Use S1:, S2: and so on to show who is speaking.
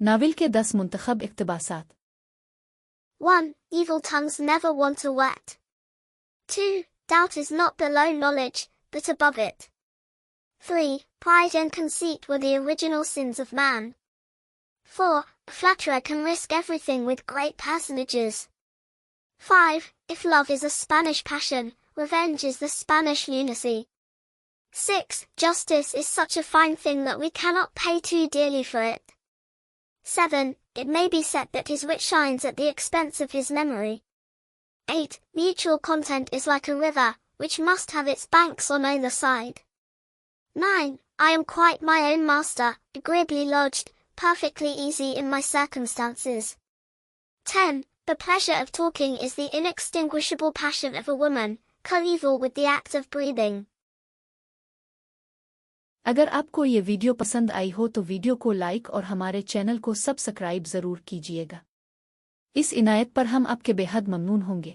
S1: Novel کے 10 منتخب اقتباسات۔
S2: 1. Evil tongues never want a wet. 2. Doubt is not below knowledge, but above it. 3. Pride and conceit were the original sins of man. 4. A flatterer can risk everything with great personages. 5. If love is a Spanish passion, revenge is the Spanish lunacy. 6. Justice is such a fine thing that we cannot pay too dearly for it. 7. It may be said that his wit shines at the expense of his memory. 8. Mutual content is like a river, which must have its banks on either side. 9. I am quite my own master, agreeably lodged, perfectly easy in my circumstances. 10. The pleasure of talking is the inextinguishable passion of a woman, coeval with the act of breathing.
S1: اگر آپ کو یہ video پسند آئی ہو تو video کو like اور ہمارے channel کو سبسکرائب ضرور کیجیے گا۔ اس عنایت پر ہم آپ کے بے حد ممنون ہوں گے۔